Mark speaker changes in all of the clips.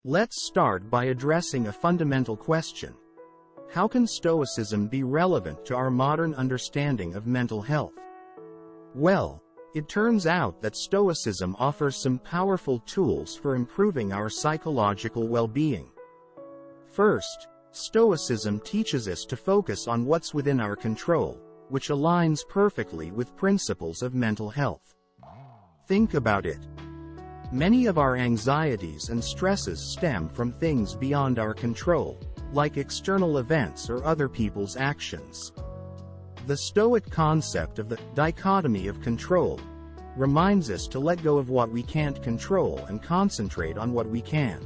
Speaker 1: Let's start by addressing a fundamental question. How can Stoicism be relevant to our modern understanding of mental health? Well, it turns out that Stoicism offers some powerful tools for improving our psychological well-being. First, Stoicism teaches us to focus on what's within our control, which aligns perfectly with principles of mental health. Think about it. Many of our anxieties and stresses stem from things beyond our control, like external events or other people's actions. The Stoic concept of the dichotomy of control reminds us to let go of what we can't control and concentrate on what we can.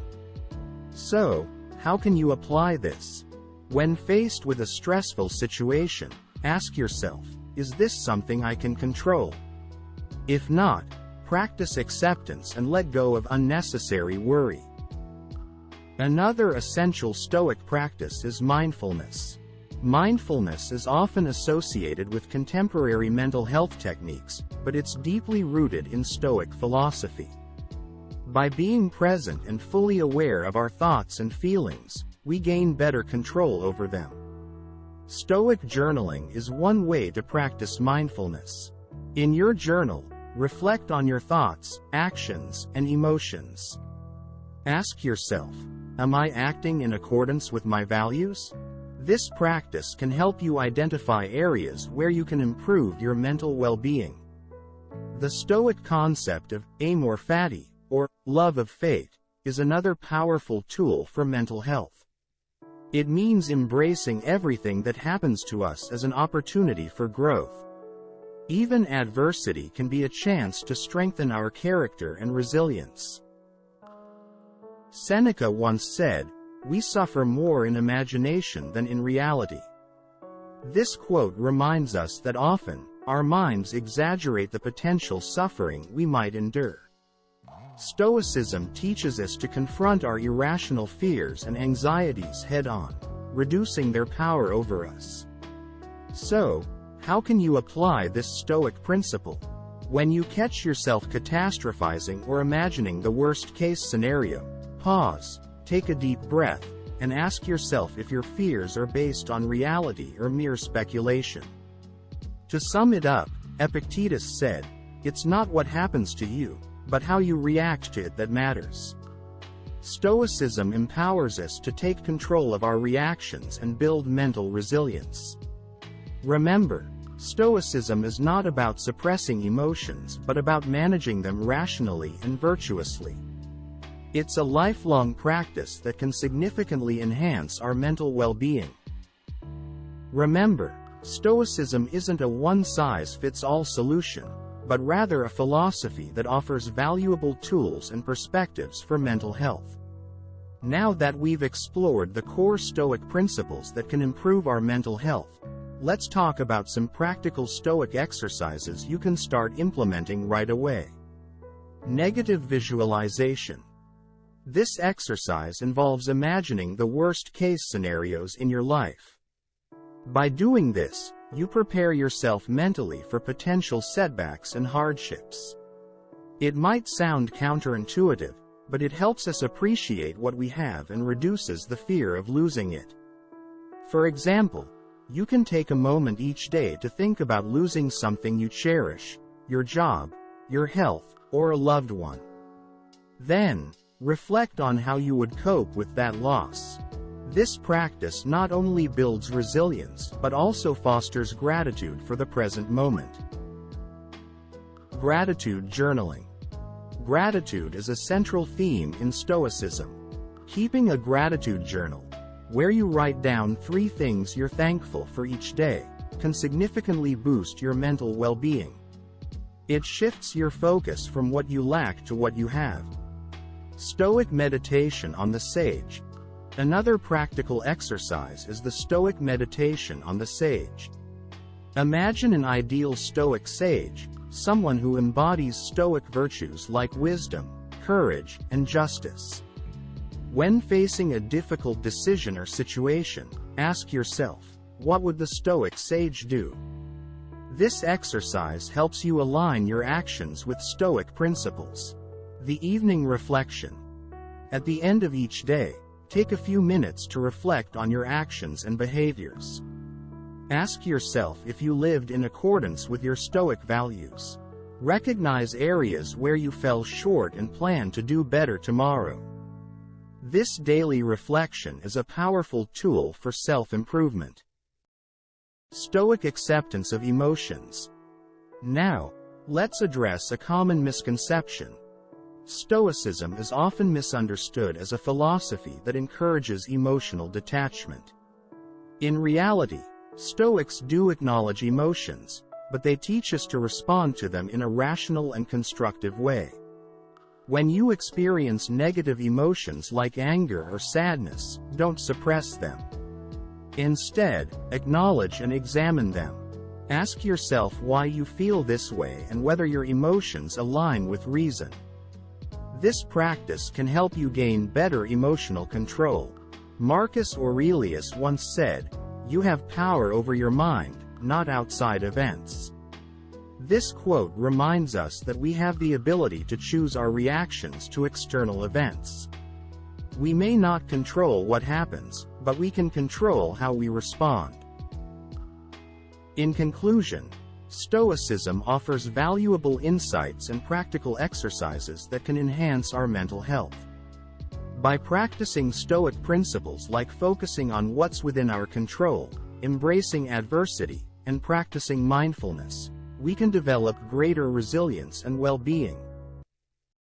Speaker 1: So, how can you apply this? When faced with a stressful situation, ask yourself, is this something I can control? If not, practice acceptance and let go of unnecessary worry. Another essential Stoic practice is mindfulness. Mindfulness is often associated with contemporary mental health techniques, but it's deeply rooted in Stoic philosophy. By being present and fully aware of our thoughts and feelings, we gain better control over them. Stoic journaling is one way to practice mindfulness. In your journal, reflect on your thoughts, actions, and emotions. Ask yourself, am I acting in accordance with my values? This practice can help you identify areas where you can improve your mental well-being. The Stoic concept of amor fati, or love of fate, is another powerful tool for mental health. It means embracing everything that happens to us as an opportunity for growth. Even adversity can be a chance to strengthen our character and resilience. Seneca once said, "We suffer more in imagination than in reality." This quote reminds us that often, our minds exaggerate the potential suffering we might endure. Stoicism teaches us to confront our irrational fears and anxieties head-on, reducing their power over us. So, how can you apply this Stoic principle? When you catch yourself catastrophizing or imagining the worst-case scenario, pause, take a deep breath, and ask yourself if your fears are based on reality or mere speculation. To sum it up, Epictetus said, "It's not what happens to you, but how you react to it that matters." Stoicism empowers us to take control of our reactions and build mental resilience. Remember, Stoicism is not about suppressing emotions but about managing them rationally and virtuously. It's a lifelong practice that can significantly enhance our mental well-being. Remember, Stoicism isn't a one-size-fits-all solution, but rather a philosophy that offers valuable tools and perspectives for mental health. Now that we've explored the core Stoic principles that can improve our mental health, let's talk about some practical Stoic exercises you can start implementing right away. Negative visualization. This exercise involves imagining the worst-case scenarios in your life. By doing this, you prepare yourself mentally for potential setbacks and hardships. It might sound counterintuitive, but it helps us appreciate what we have and reduces the fear of losing it. For example, you can take a moment each day to think about losing something you cherish, your job, your health, or a loved one. Then, reflect on how you would cope with that loss. This practice not only builds resilience but also fosters gratitude for the present moment. Gratitude journaling. Gratitude is a central theme in Stoicism. Keeping a gratitude journal, where you write down 3 things you're thankful for each day, can significantly boost your mental well-being. It shifts your focus from what you lack to what you have. Stoic meditation on the sage. Another practical exercise is the Stoic meditation on the sage. Imagine an ideal Stoic sage, someone who embodies Stoic virtues like wisdom, courage, and justice. When facing a difficult decision or situation, ask yourself, what would the Stoic sage do? This exercise helps you align your actions with Stoic principles. The evening reflection. At the end of each day, take a few minutes to reflect on your actions and behaviors. Ask yourself if you lived in accordance with your Stoic values. Recognize areas where you fell short and plan to do better tomorrow. This daily reflection is a powerful tool for self-improvement. Stoic acceptance of emotions. Now, let's address a common misconception. Stoicism is often misunderstood as a philosophy that encourages emotional detachment. In reality, Stoics do acknowledge emotions, but they teach us to respond to them in a rational and constructive way. When you experience negative emotions like anger or sadness, don't suppress them. Instead, acknowledge and examine them. Ask yourself why you feel this way and whether your emotions align with reason. This practice can help you gain better emotional control. Marcus Aurelius once said, "You have power over your mind, not outside events." This quote reminds us that we have the ability to choose our reactions to external events. We may not control what happens, but we can control how we respond. In conclusion, Stoicism offers valuable insights and practical exercises that can enhance our mental health. By practicing Stoic principles like focusing on what's within our control, embracing adversity, and practicing mindfulness, we can develop greater resilience and well-being.